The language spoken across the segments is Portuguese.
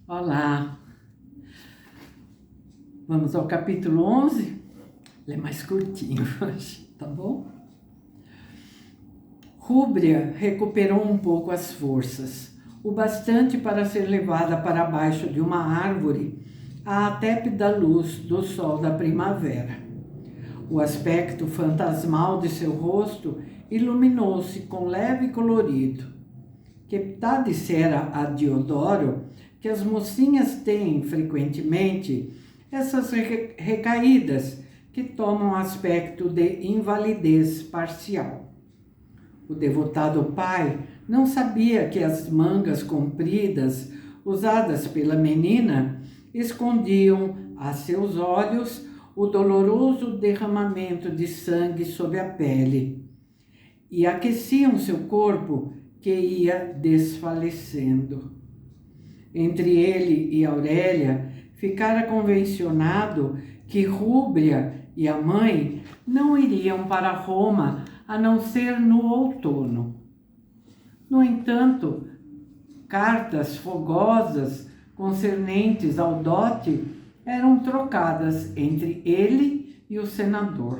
Olá, vamos ao capítulo 11, ele é mais curtinho hoje, tá bom? Rúbria recuperou um pouco as forças, o bastante para ser levada para baixo de uma árvore à tépida luz do sol da primavera. O aspecto fantasmal de seu rosto iluminou-se com leve colorido. Keptá dissera a Diodoro que as mocinhas têm, frequentemente, essas recaídas que tomam aspecto de invalidez parcial. O devotado pai não sabia que as mangas compridas usadas pela menina escondiam a seus olhos o doloroso derramamento de sangue sob a pele e aqueciam seu corpo que ia desfalecendo. Entre ele e Aurélia, ficara convencionado que Rúbria e a mãe não iriam para Roma a não ser no outono. No entanto, cartas fogosas concernentes ao dote eram trocadas entre ele e o senador.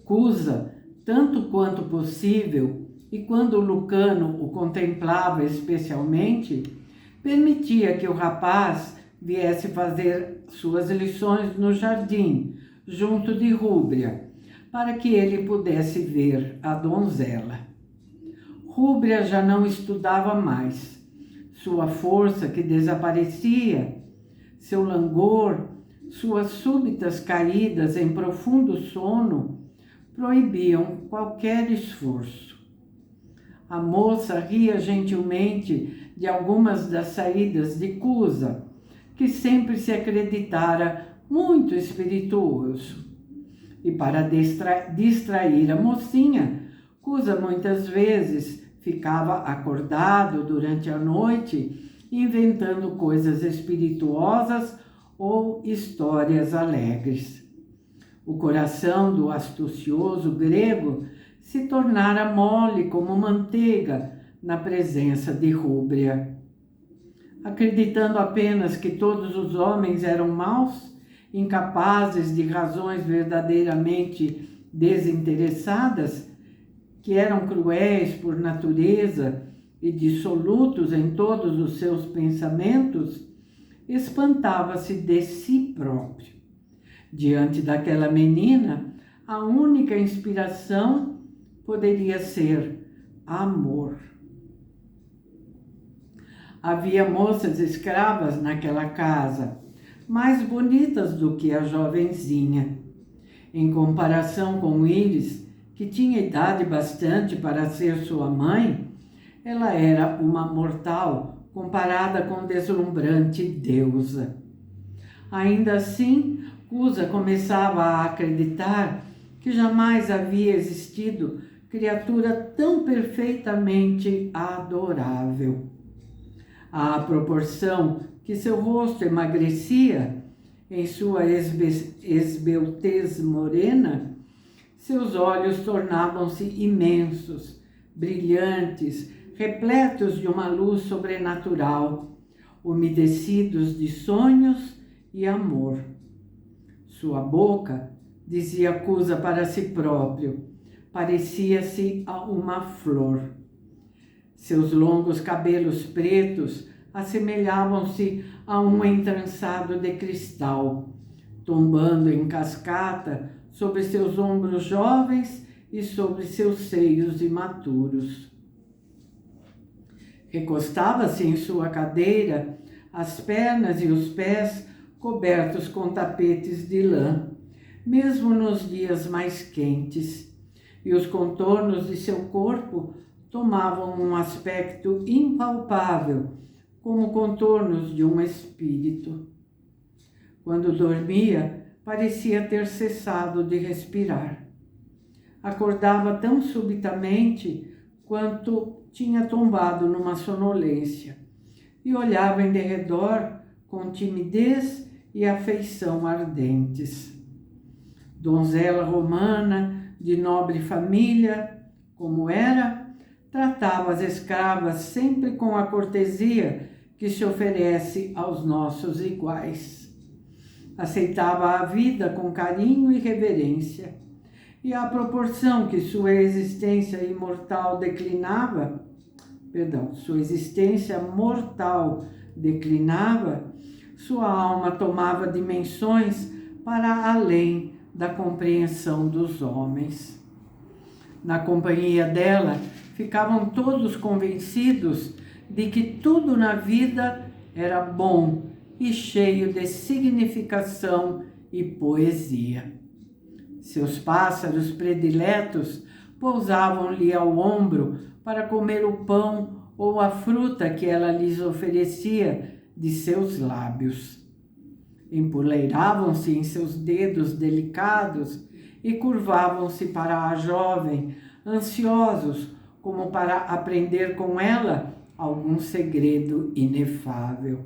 Cusa, tanto quanto possível, e quando Lucano o contemplava especialmente, permitia que o rapaz viesse fazer suas lições no jardim, junto de Rúbria, para que ele pudesse ver a donzela. Rúbria já não estudava mais. Sua força que desaparecia, seu langor, suas súbitas caídas em profundo sono, proibiam qualquer esforço. A moça ria gentilmente de algumas das saídas de Cusa, que sempre se acreditara muito espirituoso. E para distrair a mocinha, Cusa muitas vezes ficava acordado durante a noite, inventando coisas espirituosas ou histórias alegres. O coração do astucioso grego se tornara mole como manteiga na presença de Rúbria. Acreditando apenas que todos os homens eram maus, incapazes de razões verdadeiramente desinteressadas, que eram cruéis por natureza e dissolutos em todos os seus pensamentos, espantava-se de si próprio. Diante daquela menina, a única inspiração poderia ser amor. Havia moças escravas naquela casa, mais bonitas do que a jovenzinha. Em comparação com Íris, que tinha idade bastante para ser sua mãe, ela era uma mortal comparada com deslumbrante deusa. Ainda assim, Cusa começava a acreditar que jamais havia existido criatura tão perfeitamente adorável. À proporção que seu rosto emagrecia em sua esbeltez morena, seus olhos tornavam-se imensos, brilhantes, repletos de uma luz sobrenatural, umedecidos de sonhos e amor. Sua boca, dizia Cusa para si próprio, parecia-se a uma flor. Seus longos cabelos pretos assemelhavam-se a um entrançado de cristal, tombando em cascata sobre seus ombros jovens e sobre seus seios imaturos. Recostava-se em sua cadeira, as pernas e os pés cobertos com tapetes de lã, mesmo nos dias mais quentes, e os contornos de seu corpo tomavam um aspecto impalpável, como contornos de um espírito. Quando dormia, parecia ter cessado de respirar. Acordava tão subitamente quanto tinha tombado numa sonolência, e olhava em derredor com timidez e afeição ardentes. Donzela romana, de nobre família, como era, tratava as escravas sempre com a cortesia que se oferece aos nossos iguais. Aceitava a vida com carinho e reverência, e à proporção que sua existência mortal declinava, sua alma tomava dimensões para além da compreensão dos homens. Na companhia dela, ficavam todos convencidos de que tudo na vida era bom e cheio de significação e poesia. Seus pássaros prediletos pousavam-lhe ao ombro para comer o pão ou a fruta que ela lhes oferecia de seus lábios. Empoleiravam-se em seus dedos delicados e curvavam-se para a jovem, ansiosos como para aprender com ela algum segredo inefável.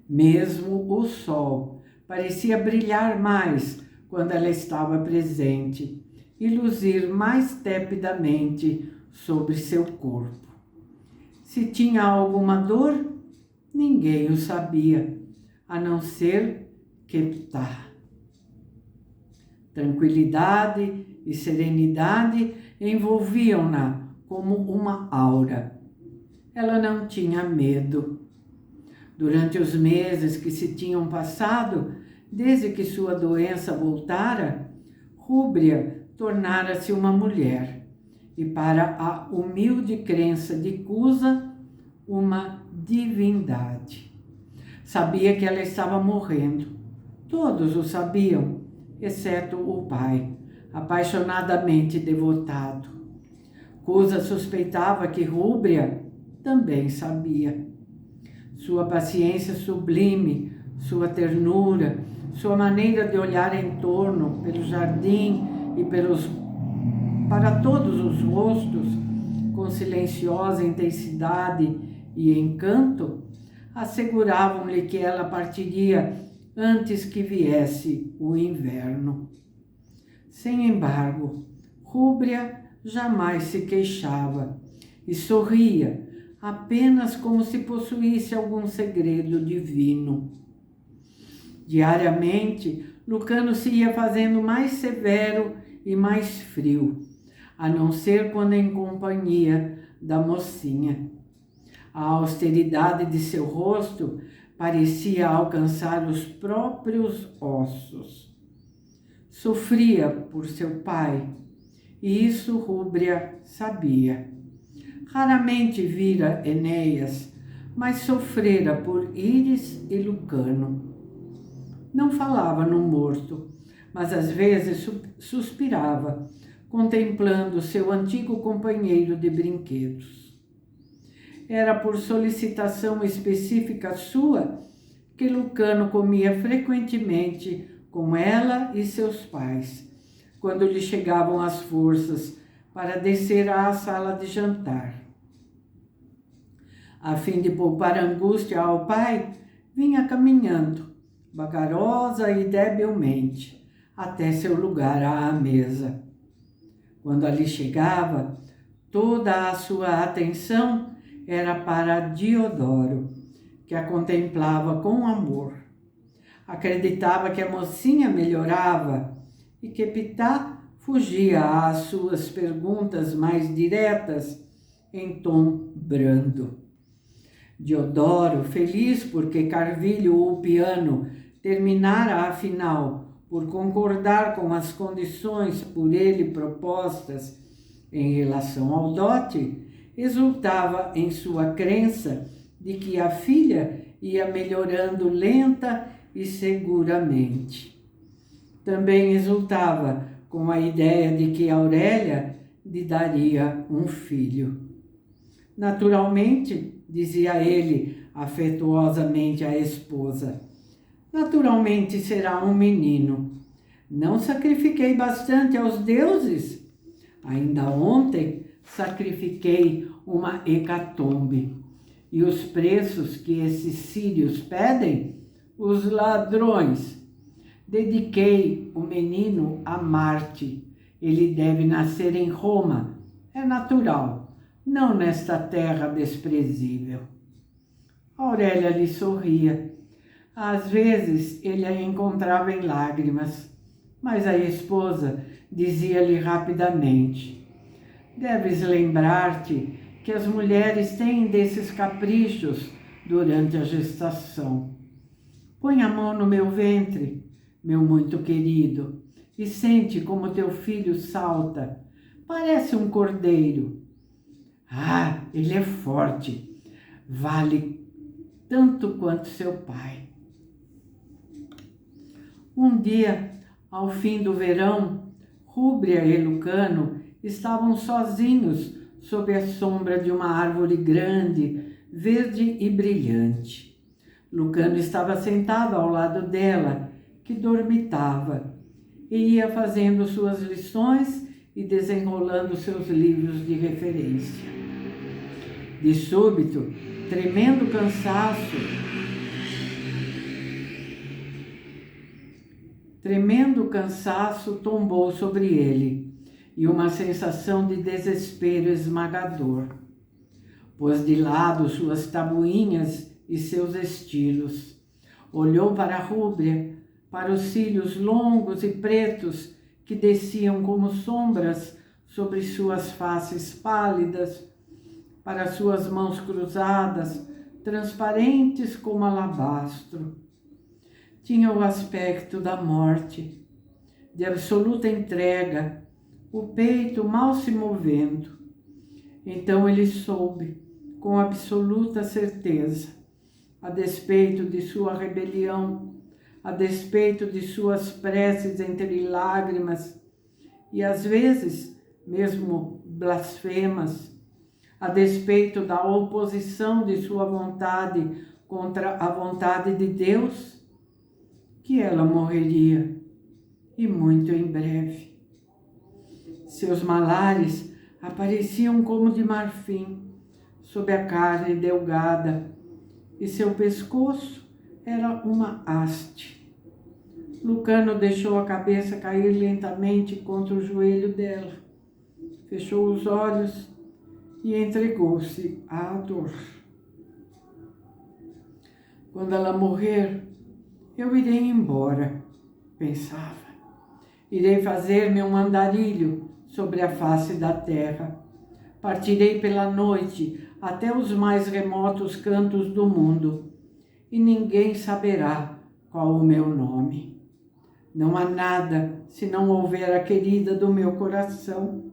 Mesmo o sol parecia brilhar mais quando ela estava presente e luzir mais tepidamente sobre seu corpo. Se tinha alguma dor, ninguém o sabia, a não ser Keptah. Tranquilidade e serenidade envolviam-na como uma aura. Ela não tinha medo. Durante os meses que se tinham passado, desde que sua doença voltara, Rúbria tornara-se uma mulher e, para a humilde crença de Cusa, uma divindade. Sabia que ela estava morrendo. Todos o sabiam, exceto o pai, apaixonadamente devotado. Cusa suspeitava que Rúbria também sabia. Sua paciência sublime, sua ternura, sua maneira de olhar em torno, pelo jardim e para todos os rostos, com silenciosa intensidade e encanto, asseguravam-lhe que ela partiria antes que viesse o inverno. Sem embargo, Rúbria jamais se queixava e sorria, apenas como se possuísse algum segredo divino. Diariamente, Lucano se ia fazendo mais severo e mais frio, a não ser quando em companhia da mocinha. A austeridade de seu rosto parecia alcançar os próprios ossos. Sofria por seu pai, e isso Rúbria sabia. Raramente vira Enéas, mas sofrera por Íris e Lucano. Não falava no morto, mas às vezes suspirava, contemplando seu antigo companheiro de brinquedos. Era por solicitação específica sua que Lucano comia frequentemente com ela e seus pais, quando lhe chegavam as forças para descer à sala de jantar. A fim de poupar angústia ao pai, vinha caminhando, vagarosa e debilmente, até seu lugar à mesa. Quando ali chegava, toda a sua atenção era para Diodoro, que a contemplava com amor. Acreditava que a mocinha melhorava e que Keptah fugia às suas perguntas mais diretas em tom brando. Diodoro, feliz porque Carvilho Ulpiano terminara afinal por concordar com as condições por ele propostas em relação ao dote, exultava em sua crença de que a filha ia melhorando lenta e seguramente. Também exultava com a ideia de que Aurélia lhe daria um filho. Naturalmente, dizia ele afetuosamente à esposa, naturalmente será um menino. Não sacrifiquei bastante aos deuses? Ainda ontem sacrifiquei uma hecatombe. E os preços que esses sírios pedem? Os ladrões. Dediquei o menino a Marte. Ele deve nascer em Roma. É natural, não nesta terra desprezível. Aurélia lhe sorria. Às vezes ele a encontrava em lágrimas, mas a esposa dizia-lhe rapidamente: deves lembrar-te que as mulheres têm desses caprichos durante a gestação. Põe a mão no meu ventre, meu muito querido, e sente como teu filho salta. Parece um cordeiro. Ah, ele é forte. Vale tanto quanto seu pai. Um dia, ao fim do verão, Rúbria e Lucano estavam sozinhos sob a sombra de uma árvore grande, verde e brilhante. Lucano estava sentado ao lado dela, que dormitava, e ia fazendo suas lições e desenrolando seus livros de referência. De súbito, tremendo cansaço tombou sobre ele, e uma sensação de desespero esmagador. Pôs de lado suas tabuinhas e seus estilos. Olhou para a Rúbria, para os cílios longos e pretos que desciam como sombras sobre suas faces pálidas, para suas mãos cruzadas, transparentes como alabastro. Tinha o aspecto da morte, de absoluta entrega, o peito mal se movendo. Então ele soube, com absoluta certeza, a despeito de sua rebelião, a despeito de suas preces entre lágrimas e às vezes mesmo blasfemas, a despeito da oposição de sua vontade contra a vontade de Deus, que ela morreria, e muito em breve. Seus malares apareciam como de marfim, sob a carne delgada, e seu pescoço era uma haste. Lucano deixou a cabeça cair lentamente contra o joelho dela, fechou os olhos e entregou-se à dor. Quando ela morrer, eu irei embora, pensava. Irei fazer-me um andarilho sobre a face da terra. Partirei pela noite até os mais remotos cantos do mundo, e ninguém saberá qual o meu nome. Não há nada se não houver a querida do meu coração,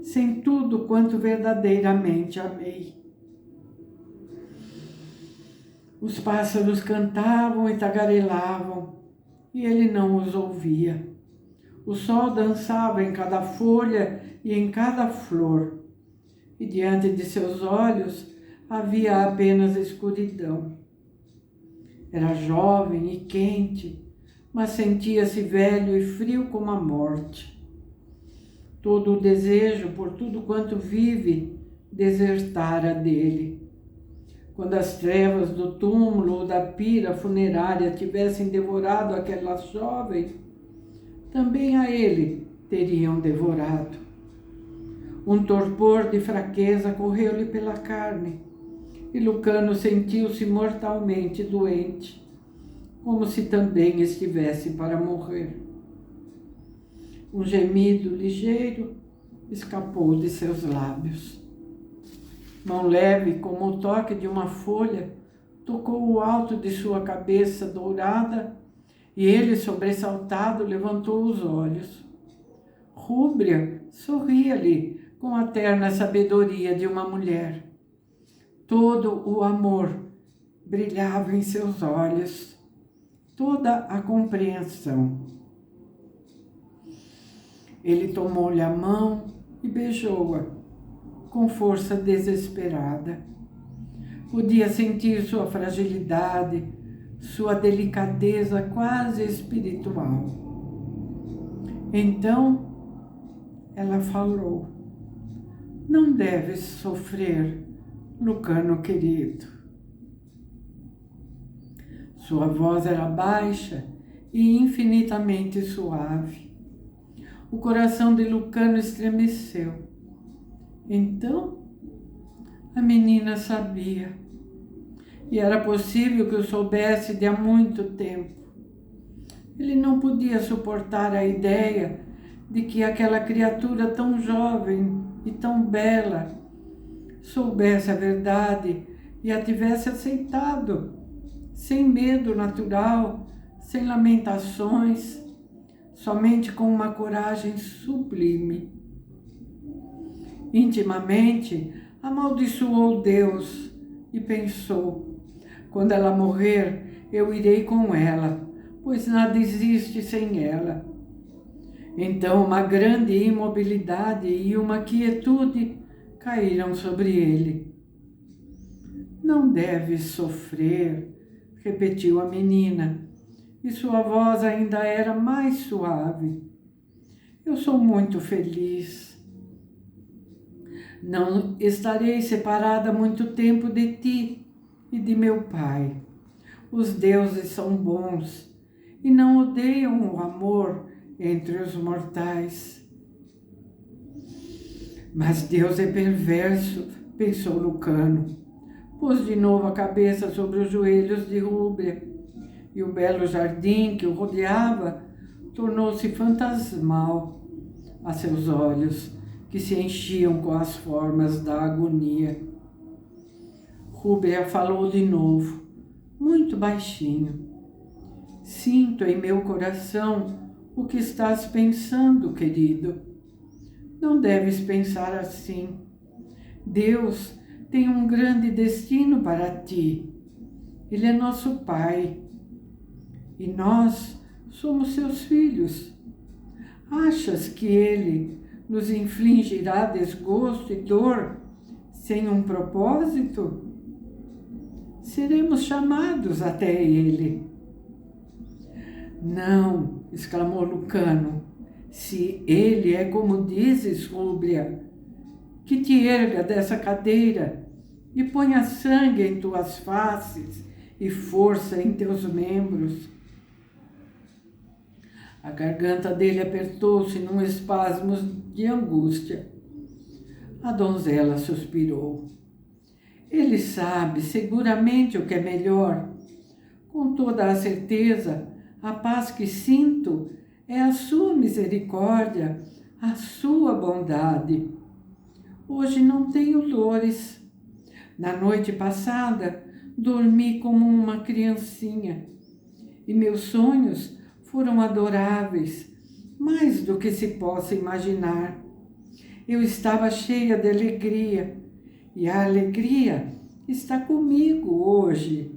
sem tudo quanto verdadeiramente amei. Os pássaros cantavam e tagarelavam, e ele não os ouvia. O sol dançava em cada folha e em cada flor, e diante de seus olhos havia apenas escuridão. Era jovem e quente, mas sentia-se velho e frio como a morte. Todo o desejo por tudo quanto vive desertara dele. Quando as trevas do túmulo ou da pira funerária tivessem devorado aquela jovem, também a ele teriam devorado. Um torpor de fraqueza correu-lhe pela carne, e Lucano sentiu-se mortalmente doente, como se também estivesse para morrer. Um gemido ligeiro escapou de seus lábios. Mão leve, como o toque de uma folha, tocou o alto de sua cabeça dourada, e ele, sobressaltado, levantou os olhos. Rúbria sorria-lhe com a terna sabedoria de uma mulher. Todo o amor brilhava em seus olhos, toda a compreensão. Ele tomou-lhe a mão e beijou-a com força desesperada. Podia sentir sua fragilidade, sua delicadeza quase espiritual. Então, ela falou: não deves sofrer, Lucano querido. Sua voz era baixa e infinitamente suave. O coração de Lucano estremeceu. Então, a menina sabia. e era possível que eu soubesse de há muito tempo. Ele não podia suportar a ideia de que aquela criatura tão jovem e tão bela soubesse a verdade e a tivesse aceitado, sem medo natural, sem lamentações, somente com uma coragem sublime. Intimamente, amaldiçoou Deus e pensou: quando ela morrer, eu irei com ela, pois nada existe sem ela. Então uma grande imobilidade e uma quietude caíram sobre ele. Não deves sofrer, repetiu a menina, e sua voz ainda era mais suave. Eu sou muito feliz. Não estarei separada muito tempo de ti e de meu pai. Os deuses são bons e não odeiam o amor entre os mortais. Mas Deus é perverso, pensou Lucano. Pôs de novo a cabeça sobre os joelhos de Rúbia, e o belo jardim que o rodeava tornou-se fantasmal a seus olhos, que se enchiam com as formas da agonia. Rúbia falou de novo, muito baixinho. Sinto em meu coração o que estás pensando, querido. Não deves pensar assim. Deus tem um grande destino para ti. Ele é nosso Pai. E nós somos seus filhos. Achas que Ele nos infligirá desgosto e dor sem um propósito? Seremos chamados até Ele. Não, exclamou Lucano, se Ele é como dizes, Rúbia, que te erga dessa cadeira e ponha sangue em tuas faces e força em teus membros. A garganta dele apertou-se num espasmo de angústia. A donzela suspirou. Ele sabe seguramente o que é melhor. Com toda a certeza, a paz que sinto é a sua misericórdia, a sua bondade. Hoje não tenho dores. Na noite passada, dormi como uma criancinha e meus sonhos foram adoráveis, mais do que se possa imaginar. Eu estava cheia de alegria e a alegria está comigo hoje.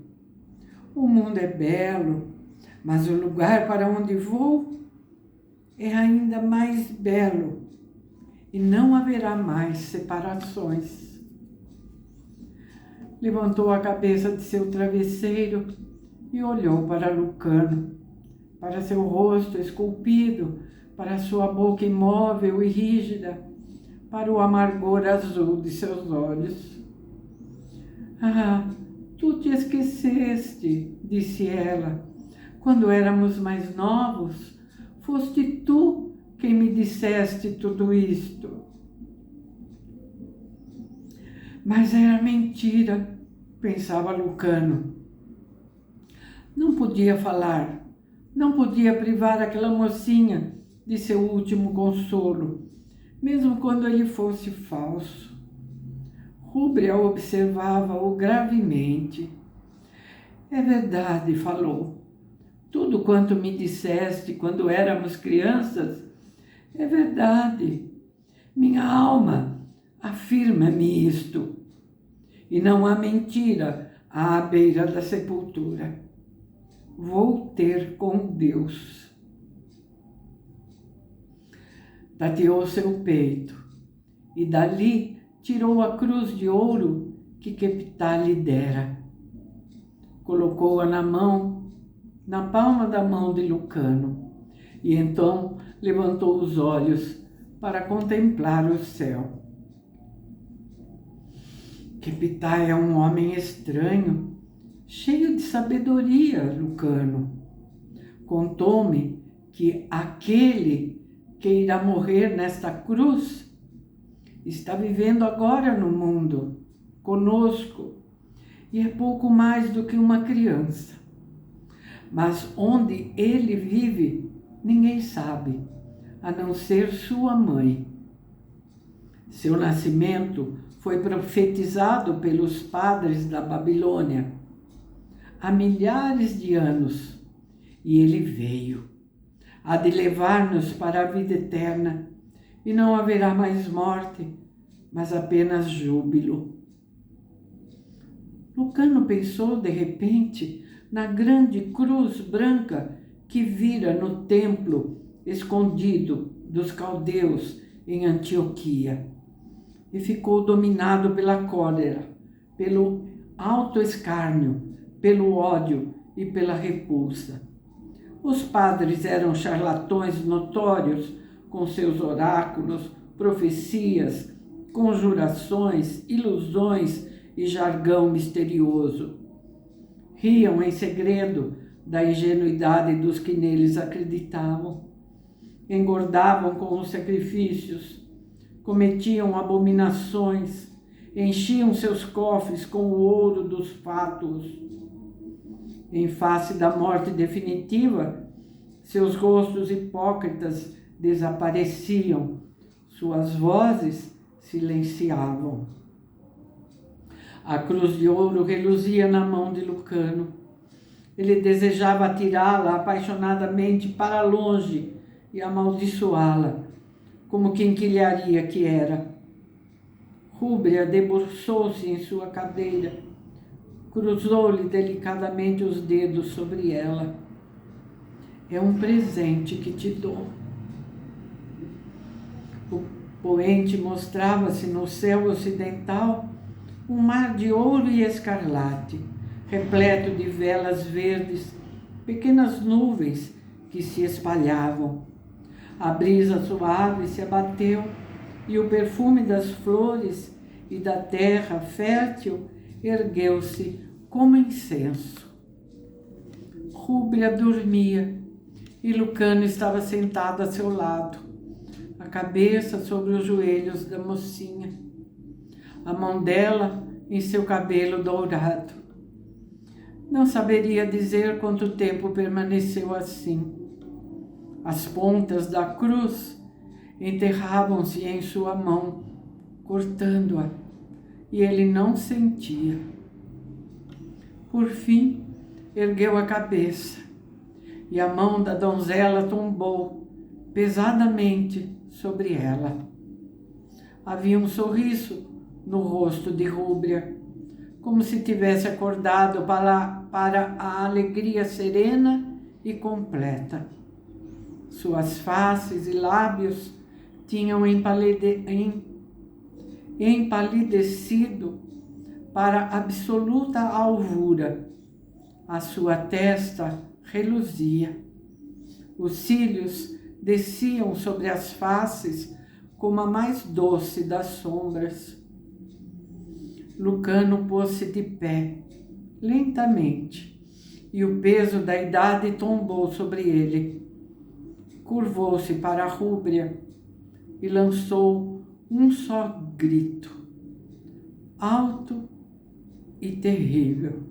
O mundo é belo, mas o lugar para onde vou é ainda mais belo e não haverá mais separações. Levantou a cabeça de seu travesseiro e olhou para Lucano, para seu rosto esculpido, para sua boca imóvel e rígida, para o amargor azul de seus olhos. Ah, tu te esqueceste, disse ela. Quando éramos mais novos, foste tu quem me disseste tudo isto. Mas era mentira, pensava Lucano. Não podia falar, não podia privar aquela mocinha de seu último consolo, mesmo quando ele fosse falso. Rúbia observava-o gravemente. É verdade, falou. Tudo quanto me disseste quando éramos crianças é verdade. Minha alma afirma-me isto. E não há mentira à beira da sepultura. Vou ter com Deus. Tateou seu peito e dali tirou a cruz de ouro que Keptá lhe dera. Colocou-a na palma da mão de Lucano, e então levantou os olhos para contemplar o céu. Keptá é um homem estranho, cheio de sabedoria, Lucano. Contou-me que aquele que irá morrer nesta cruz está vivendo agora no mundo, conosco, e é pouco mais do que uma criança. Mas onde ele vive, ninguém sabe, a não ser sua mãe. Seu nascimento foi profetizado pelos padres da Babilônia há milhares de anos, e ele veio. Há de levar-nos para a vida eterna, e não haverá mais morte, mas apenas júbilo. Lucano pensou de repente na grande cruz branca que vira no templo escondido dos caldeus em Antioquia, e ficou dominado pela cólera, pelo autoescárnio, pelo ódio e pela repulsa. Os padres eram charlatões notórios com seus oráculos, profecias, conjurações, ilusões e jargão misterioso. Riam em segredo da ingenuidade dos que neles acreditavam. Engordavam com os sacrifícios, cometiam abominações, enchiam seus cofres com o ouro dos fátuos. Em face da morte definitiva, seus rostos hipócritas desapareciam, suas vozes silenciavam. A cruz de ouro reluzia na mão de Lucano. Ele desejava atirá-la apaixonadamente para longe e amaldiçoá-la, como quinquilharia que era. Rúbria debruçou-se em sua cadeira, cruzou-lhe delicadamente os dedos sobre ela. É um presente que te dou. O poente mostrava-se no céu ocidental um mar de ouro e escarlate, repleto de velas verdes, pequenas nuvens que se espalhavam. A brisa suave se abateu e o perfume das flores e da terra fértil ergueu-se como incenso. Rúbria dormia e Lucano estava sentado a seu lado, a cabeça sobre os joelhos da mocinha, a mão dela em seu cabelo dourado. Não saberia dizer quanto tempo permaneceu assim. As pontas da cruz enterravam-se em sua mão, cortando-a, e ele não sentia. Por fim, ergueu a cabeça, e a mão da donzela tombou pesadamente sobre ela. Havia um sorriso no rosto de Rúbria, como se tivesse acordado para a alegria serena e completa. Suas faces e lábios tinham empalidecido para absoluta alvura. A sua testa reluzia. Os cílios desciam sobre as faces como a mais doce das sombras. Lucano pôs-se de pé, lentamente, e o peso da idade tombou sobre ele. Curvou-se para a Rúbria e lançou um só grito, alto e terrível.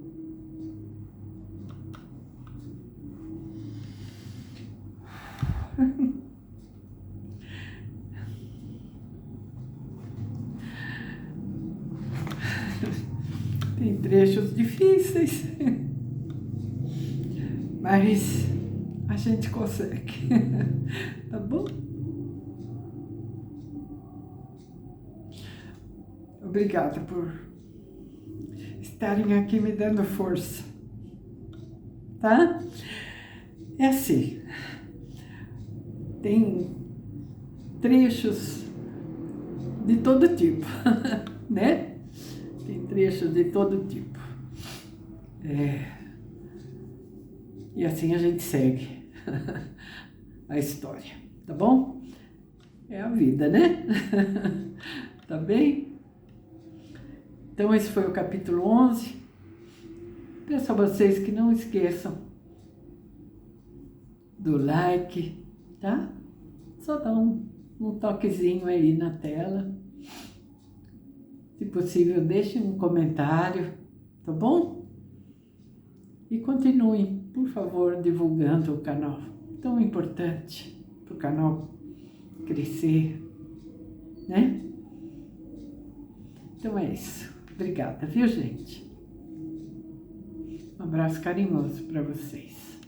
Tem trechos difíceis, mas a gente consegue, tá bom? Obrigada por estarem aqui me dando força, tá? É assim, tem trechos de todo tipo, né? Tem trechos de todo tipo. E assim a gente segue a história, tá bom? É a vida, né? Tá bem? Então esse foi o capítulo 11. Peço a vocês que não esqueçam do like, tá? Só dá um toquezinho aí na tela. Se possível, deixem um comentário, tá bom? E continuem, por favor, divulgando o canal, tão importante para o canal crescer, né? Então é isso. Obrigada, viu, gente? Um abraço carinhoso para vocês.